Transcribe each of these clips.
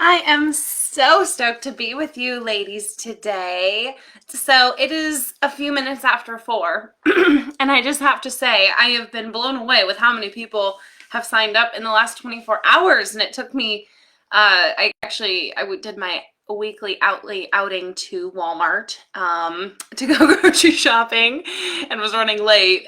I am so stoked to be with you ladies today. So it is a few minutes after 4, and I just have to say, I have been blown away with how many people have signed up in the last 24 hours, and it took me, I did my weekly outing to Walmart to go grocery shopping and was running late,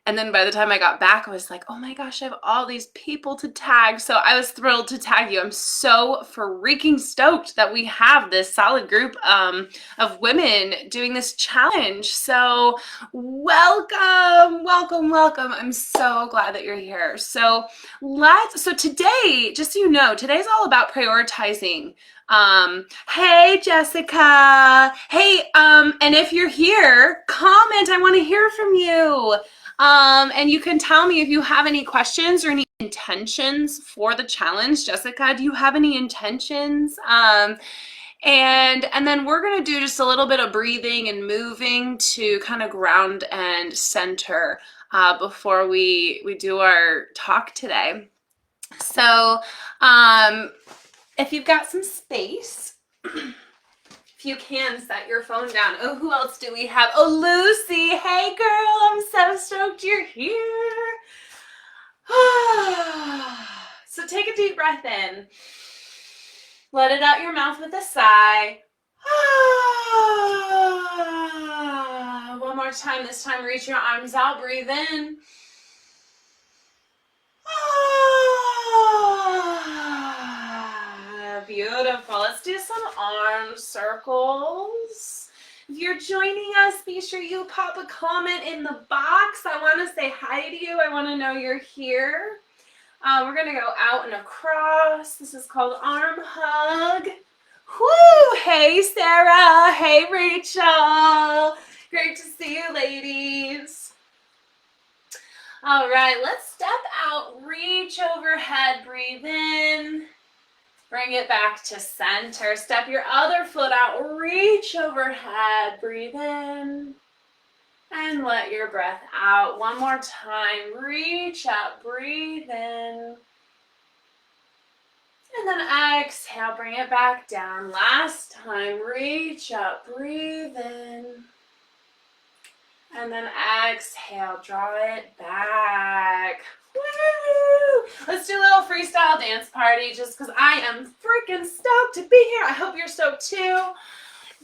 and then by the time I got back, I was like, oh my gosh, I have all these people to tag. So I was thrilled to tag you. I'm so freaking stoked that we have this solid group of women doing this challenge. So welcome, welcome, welcome. I'm so glad that you're here. So today, just so you know, today's all about prioritizing. Hey Jessica. Hey, and if you're here, comment. I want to hear from you. And you can tell me if you have any questions or any intentions for the challenge. Jessica, do you have any intentions? And then we're gonna do just a little bit of breathing and moving to kind of ground and center before we do our talk today. So if you've got some space, if you can set your phone down. Oh, who else do we have? Oh, Lucy. Hey, girl. I'm so stoked you're here. So take a deep breath in. Let it out your mouth with a sigh. One more time. This time, reach your arms out. Breathe in. Beautiful. Let's do some arm circles. If you're joining us, be sure you pop a comment in the box. I want to say hi to you. I want to know you're here. We're going to go out and across. This is called arm hug. Woo! Hey, Sarah. Hey, Rachel. Great to see you, ladies. All right, let's step out, reach overhead, breathe in. Bring it back to center. Step your other foot out. Reach overhead. Breathe in. And let your breath out. One more time. Reach up. Breathe in. And then exhale. Bring it back down. Last time. Reach up. Breathe in. And then exhale. Draw it back. Woo! Let's do a little freestyle dance party just because I am freaking stoked to be here. I hope you're stoked too.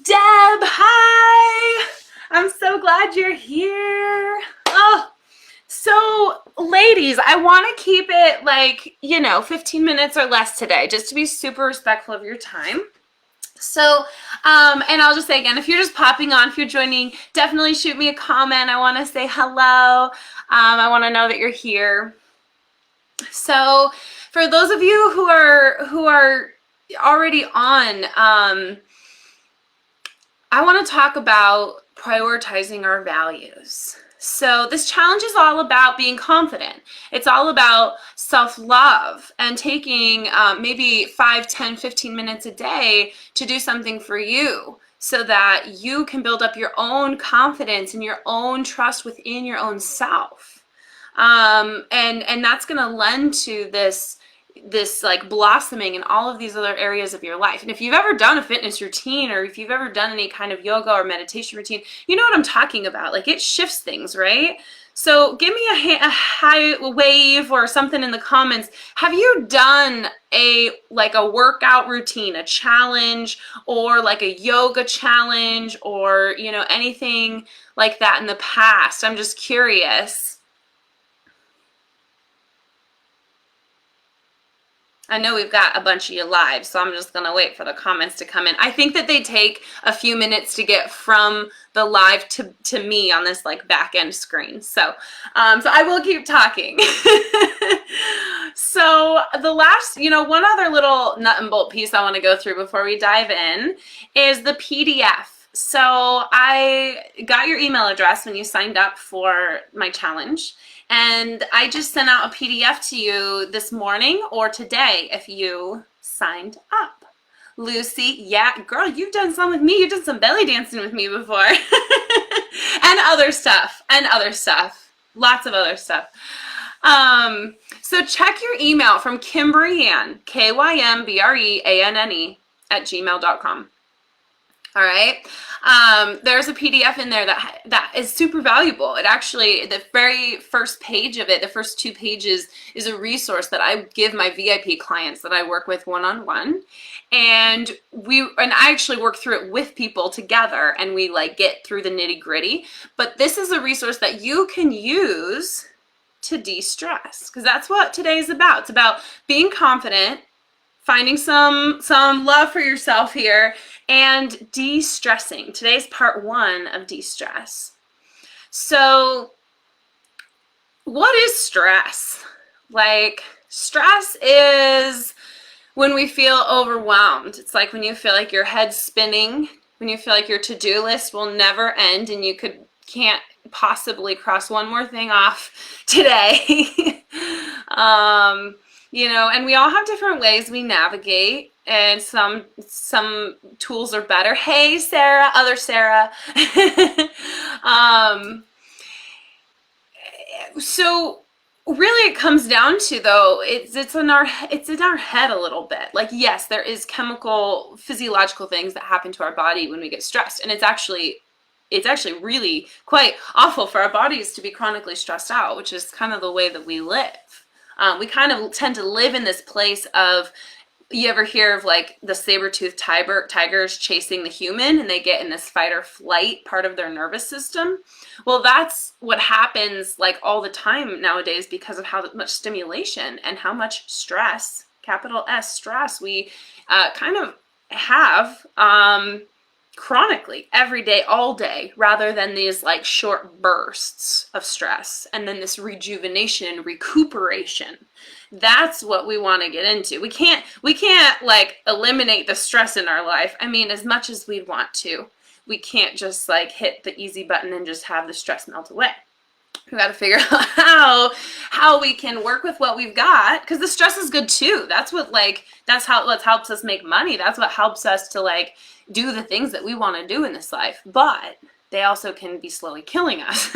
Deb, hi! I'm so glad you're here. Oh, so ladies, I want to keep it 15 minutes or less today just to be super respectful of your time. So, and I'll just say again, if you're just popping on, if you're joining, definitely shoot me a comment. I want to say hello. I want to know that you're here. So, for those of you who are already on, I want to talk about prioritizing our values. So this challenge is all about being confident. It's all about self-love and taking maybe 5, 10, 15 minutes a day to do something for you so that you can build up your own confidence and your own trust within your own self. And that's going to lend to this like blossoming in all of these other areas of your life. And if you've ever done a fitness routine or if you've ever done any kind of yoga or meditation routine, you know what I'm talking about. Like it shifts things, right? So give me a high wave or something in the comments. Have you done a workout routine, a challenge, or like a yoga challenge, or anything like that in the past? I'm just curious. I know we've got a bunch of you live, so I'm just going to wait for the comments to come in. I think that they take a few minutes to get from the live to me on this back end screen. So I will keep talking. So the last, one other little nut and bolt piece I want to go through before we dive in is the PDF. So I got your email address when you signed up for my challenge. And I just sent out a PDF to you this morning or today if you signed up. Lucy, yeah, girl, you've done some with me. You've done some belly dancing with me before. And other stuff. Lots of other stuff. So check your email from Kymbrianne, Kymbreanne at gmail.com. All right. There's a PDF in there that is super valuable. It actually, the very first page of it, the first 2 pages, is a resource that I give my VIP clients that I work with one-on-one. And I actually work through it with people together, and we like get through the nitty-gritty. But this is a resource that you can use to de-stress, because that's what today's about. It's about being confident, finding some love for yourself here, and de-stressing. Today's part 1 of de-stress. So what is stress? Like, stress is when we feel overwhelmed. It's like when you feel like your head's spinning, when you feel like your to-do list will never end and you can't possibly cross one more thing off today. You know, and we all have different ways we navigate, and some tools are better. Hey, Sarah, other Sarah. So really it comes down to, though, it's in our head a little bit. Like, yes, there is chemical, physiological things that happen to our body when we get stressed, and it's actually really quite awful for our bodies to be chronically stressed out, which is kind of the way that we live. We kind of tend to live in this place of, you ever hear of like the saber-toothed tigers chasing the human, and they get in this fight or flight part of their nervous system? Well, that's what happens like all the time nowadays because of how much stimulation and how much stress, capital S, stress, we kind of have chronically every day, all day, rather than these like short bursts of stress and then this rejuvenation, recuperation. That's what we want to get into. We can't like eliminate the stress in our life. I mean, as much as we'd want to, we can't just like hit the easy button and just have the stress melt away. We got to figure out how we can work with what we've got, because the stress is good too. That's what helps us make money. That's what helps us to like do the things that we want to do in this life, but they also can be slowly killing us.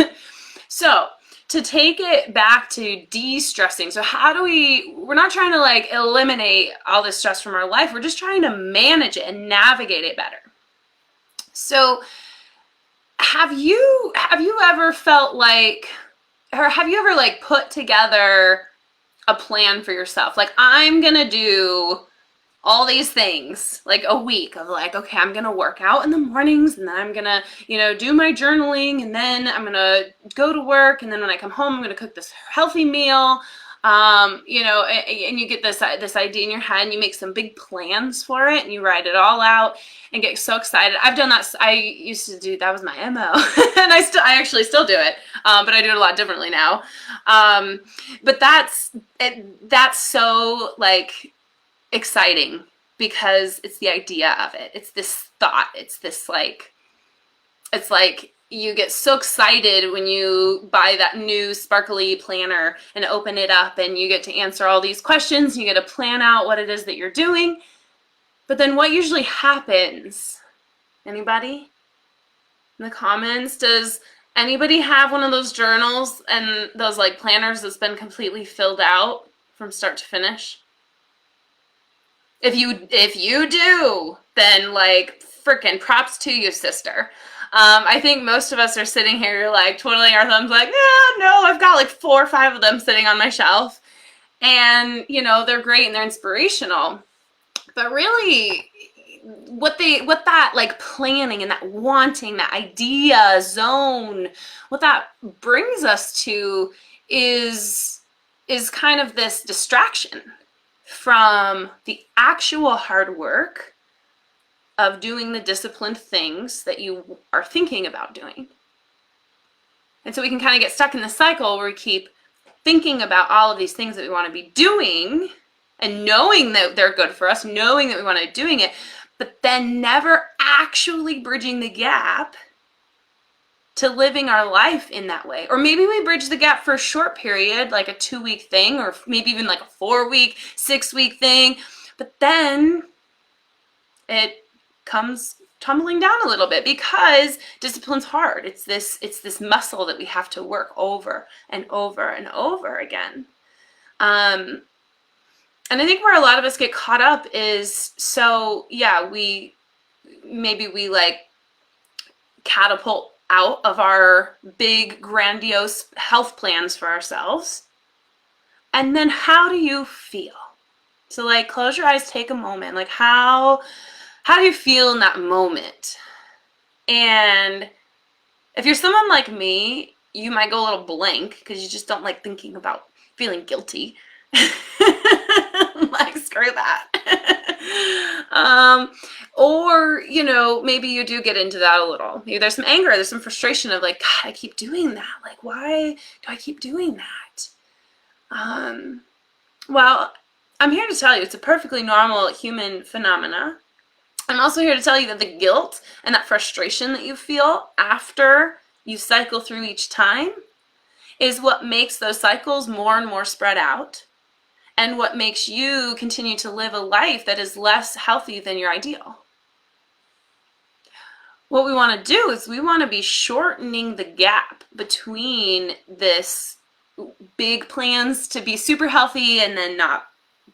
So to take it back to de-stressing, so we're not trying to like eliminate all this stress from our life. We're just trying to manage it and navigate it better. So have you ever felt like, or have you ever like put together a plan for yourself? Like, I'm gonna do all these things, like a week of like, okay, I'm gonna work out in the mornings, and then I'm gonna, do my journaling, and then I'm gonna go to work, and then when I come home, I'm gonna cook this healthy meal. And you get this idea in your head, and you make some big plans for it, and you write it all out and get so excited. I've done that. I used to do that, was my MO, and I actually still do it, but I do it a lot differently now. But that's so like exciting, because it's the idea of it. It's this thought. It's this like, it's like you get so excited when you buy that new sparkly planner and open it up, and you get to answer all these questions. You get to plan out what it is that you're doing. But then what usually happens? Anybody in the comments? Does anybody have one of those journals and those like planners that's been completely filled out from start to finish? If you do, then like freaking props to you, sister. I think most of us are sitting here like twiddling our thumbs like, yeah, no, I've got like 4 or 5 of them sitting on my shelf, and they're great and they're inspirational. But really, what that like planning and that wanting, that idea zone, what that brings us to is kind of this distraction from the actual hard work of doing the disciplined things that you are thinking about doing. And so we can kind of get stuck in the cycle where we keep thinking about all of these things that we want to be doing, and knowing that they're good for us, knowing that we want to be doing it, but then never actually bridging the gap to living our life in that way. Or maybe we bridge the gap for a short period, like a 2-week thing, or maybe even like a 4-week, 6-week thing, but then it comes tumbling down a little bit, because discipline's hard. It's this muscle that we have to work over and over and over again. And I think where a lot of us get caught up is, so yeah, we like catapult out of our big grandiose health plans for ourselves. And then how do you feel? So like, close your eyes, take a moment. Like, how do you feel in that moment? And if you're someone like me, you might go a little blank because you just don't like thinking about feeling guilty. Like, screw that. Or, you know, maybe you do get into that a little. Maybe there's some anger, there's some frustration of like, God, I keep doing that. Like, why do I keep doing that? Well, I'm here to tell you it's a perfectly normal human phenomena. I'm also here to tell you that the guilt and that frustration that you feel after you cycle through each time is what makes those cycles more and more spread out, and what makes you continue to live a life that is less healthy than your ideal. What we want to do is we want to be shortening the gap between this big plans to be super healthy and then not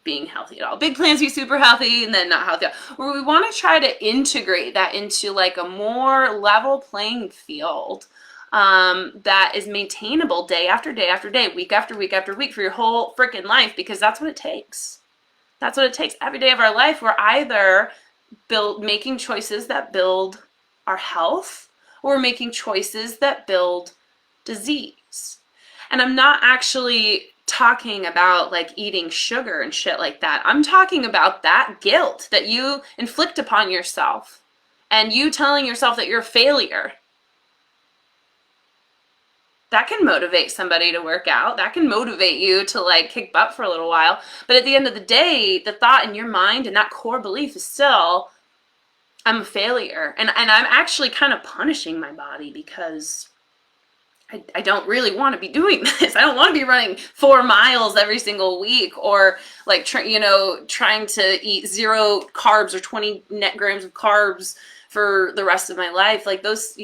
being healthy at all. Big plans to be super healthy and then not healthy at all. Where we want to try to integrate that into like a more level playing field that is maintainable day after day after day, week after week after week for your whole freaking life, because that's what it takes. That's what it takes. Every day of our life, we're either making choices that build our health, or we're making choices that build disease. And I'm not actually talking about like eating sugar and shit like that. I'm talking about that guilt that you inflict upon yourself, and you telling yourself that you're a failure. That can motivate somebody to work out. That can motivate you to like kick butt for a little while. But at the end of the day, the thought in your mind and that core belief is still, I'm a failure. And I'm actually kind of punishing my body because I don't really want to be doing this. I don't want to be running 4 miles every single week, or like, trying to eat 0 carbs or 20 net grams of carbs for the rest of my life. Like those,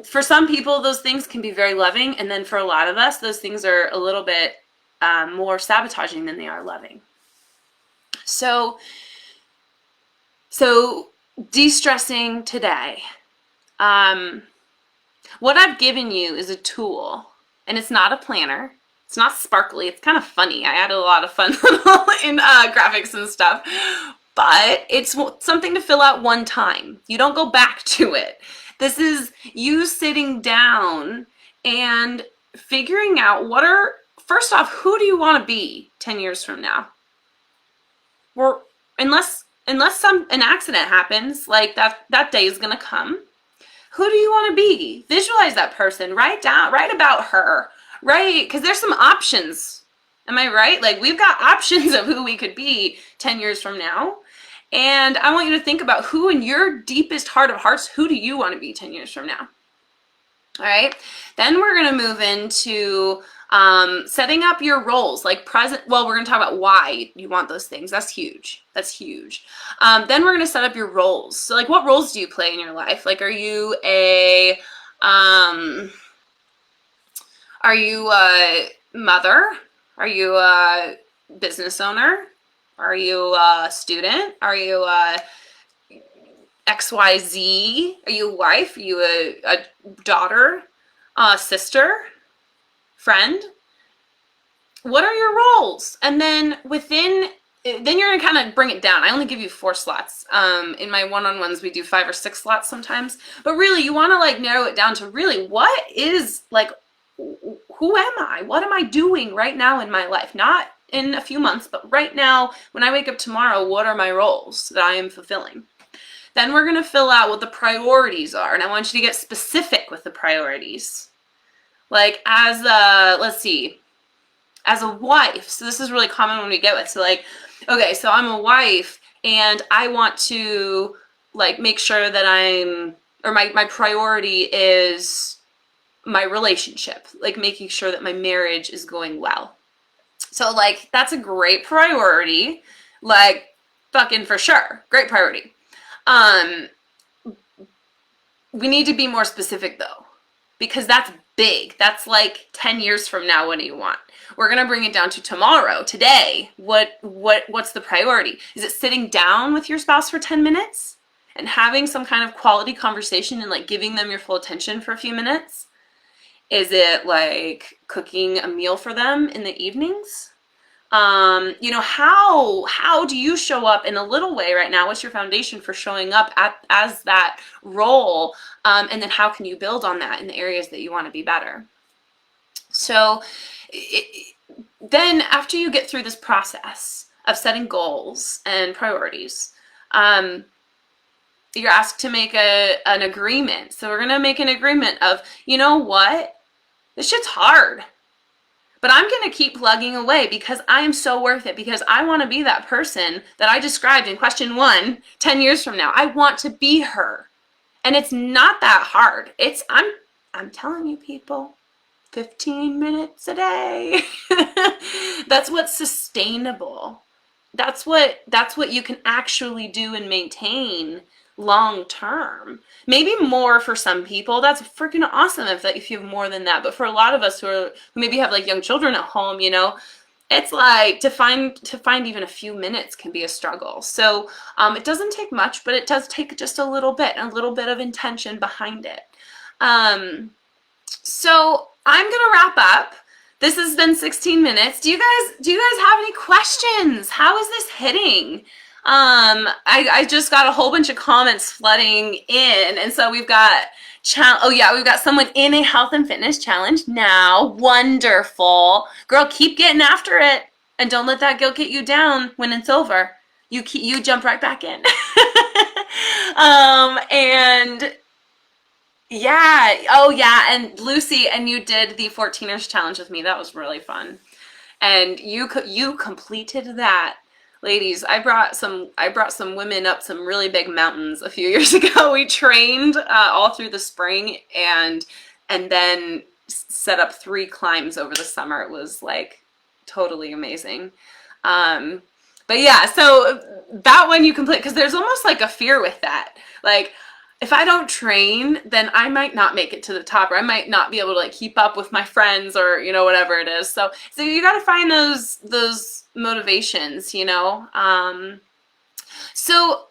for some people, those things can be very loving. And then for a lot of us, those things are a little bit more sabotaging than they are loving. So de-stressing today. What I've given you is a tool, and it's not a planner. It's not sparkly. It's kind of funny. I added a lot of fun in graphics and stuff, but it's something to fill out one time. You don't go back to it. This is you sitting down and figuring out first off, who do you want to be 10 years from now? Or unless an accident happens, like that day is going to come. Who do you want to be? Visualize that person. Write about her, right? Because there's some options. Am I right? Like, we've got options of who we could be 10 years from now. And I want you to think about who in your deepest heart of hearts, who do you want to be 10 years from now? All right. Then we're going to move into setting up your roles, like well, we're going to talk about why you want those things. That's huge. That's huge. Then we're going to set up your roles. So like, what roles do you play in your life? Like, are you a mother? Are you a business owner? Are you a student? Are you a XYZ? Are you a wife? Are you a daughter? A sister? Friend? What are your roles? And then then you're gonna kind of bring it down. I only give you 4 slots. In my one-on-ones, we do 5 or 6 slots sometimes. But really, you want to like narrow it down to really what is like, who am I? What am I doing right now in my life? Not in a few months, but right now, when I wake up tomorrow, what are my roles that I am fulfilling? Then we're going to fill out what the priorities are. And I want you to get specific with the priorities. Like let's see, as a wife. So this is really common when we get with, so like, okay, so I'm a wife and I want to like make sure that my priority is my relationship, like making sure that my marriage is going well. So like, that's a great priority, like fucking for sure. Great priority. we need to be more specific though, because that's big. That's like 10 years from now. What do you want? We're going to bring it down to tomorrow, today. What's the priority? Is it sitting down with your spouse for 10 minutes and having some kind of quality conversation and like giving them your full attention for a few minutes? Is it like cooking a meal for them in the evenings? You know, how do you show up in a little way right now? What's your foundation for showing up as that role? And then how can you build on that in the areas that you want to be better? So then after you get through this process of setting goals and priorities, you're asked to make an agreement. So we're going to make an agreement of, you know what? This shit's hard. But I'm going to keep plugging away because I am so worth it, because I want to be that person that I described in question 1 10 years from now. I want to be her. And it's not that hard. I'm telling you, people, 15 minutes a day. That's what's sustainable. That's what you can actually do and maintain long term. Maybe more for some people. That's freaking awesome if you have more than that. But for a lot of us who maybe have like young children at home, you know, it's like to find even a few minutes can be a struggle. So it doesn't take much, but it does take just a little bit of intention behind it. So I'm gonna wrap up. This has been 16 minutes. Do you guys have any questions? How is this hitting? I just got a whole bunch of comments flooding in, and so we've got we've got someone in a health and fitness challenge now. Wonderful. Girl, keep getting after it, and don't let that guilt get you down when it's over. You jump right back in. And yeah, oh yeah, and Lucy, and you did the 14ers challenge with me. That was really fun. And you completed that. Ladies, I brought some women up some really big mountains a few years ago. We trained all through the spring and then set up 3 climbs over the summer. It was like totally amazing. But yeah, so that one you complete, because there's almost like a fear with that. Like, if I don't train, then I might not make it to the top, or I might not be able to like keep up with my friends, or, you know, whatever it is. So you got to find those motivations, you know. So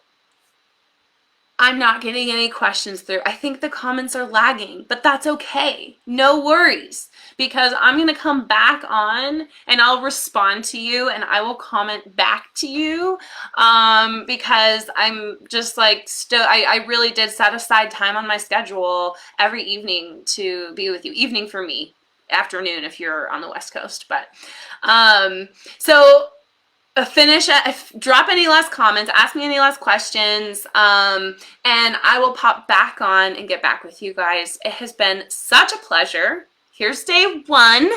I'm not getting any questions through. I think the comments are lagging, but that's okay. No worries, because I'm going to come back on and I'll respond to you and I will comment back to you, because I'm just like, I really did set aside time on my schedule every evening to be with you. Evening for me, afternoon if you're on the West Coast. But so drop any last comments, ask me any last questions, and I will pop back on and get back with you guys. It has been such a pleasure. Here's day 1.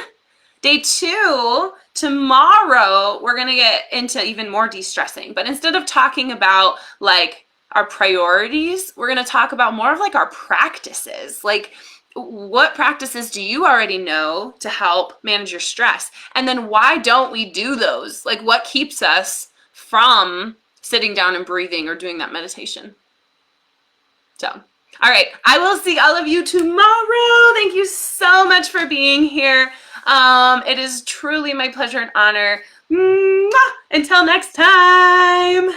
Day 2, tomorrow, we're going to get into even more de-stressing. But instead of talking about like our priorities, we're going to talk about more of like our practices. Like, what practices do you already know to help manage your stress? And then why don't we do those? Like, what keeps us from sitting down and breathing or doing that meditation? So, all right, I will see all of you tomorrow. Thank you so much for being here. It is truly my pleasure and honor. Mwah! Until next time.